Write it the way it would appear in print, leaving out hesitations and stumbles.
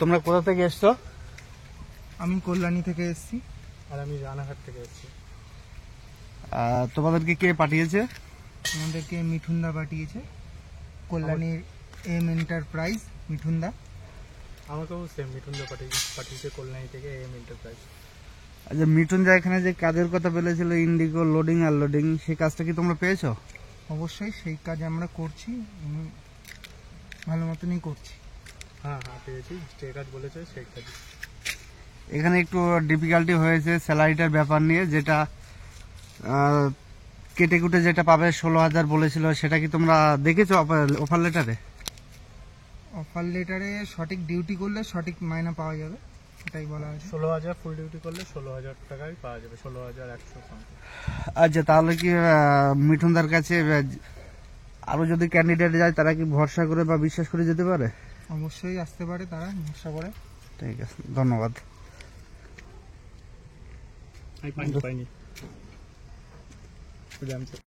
তোমরা কোথা থেকে এসছো? আমি কল্যাণী থেকে এসেছি। আর আমি রানাঘাট থেকে এসেছি। তোমাদেরকে কে পাঠিয়েছে? আমাদেরকে মিঠুনদা পাঠিয়েছে, কল্যাণীর এম এন্টারপ্রাইজ মিঠুনদা। আমাকেও সেম মিঠুনদা পাঠিয়েছে কল্যাণী থেকে এম এন্টারপ্রাইজ। আচ্ছা, মিঠুনদা এখানে যে কাজের কথা বলেছিল ইন্ডিগো লোডিং আর লোডিং, সেই কাজটা কি তোমরা পেয়েছো? অবশ্যই সেই কাজ আমরা করছি, ভালো মতনই করছি। হ্যাঁ পেয়েছি, যে কাজ বলেছে সেই কাজ। এখানে একটু ডিফিকাল্টি হয়েছে স্যালারিটার ব্যাপার নিয়ে, যেটা কেটে কুটে যেটা পাবে 16,000 বলেছিল, সেটা কি তোমরা দেখেছো অফার লেটারে? অফার লেটারে সঠিক ডিউটি করলে সঠিক মাইনা পাওয়া যাবে, এটাই বলা আছে। 16,000 ফুল ডিউটি করলে 16,000 টাকাই পাওয়া যাবে, 16,100 সামথিং। আচ্ছা, তাহলে কি মিঠুনদার কাছে আরো যদি ক্যান্ডিডেট যায়, তারা কি ভরসা করে বা বিশ্বাস করে যেতে পারে? অবশ্যই আসতে পারে তারা, ভরসা করে। ঠিক আছে, ধন্যবাদ। পাইনি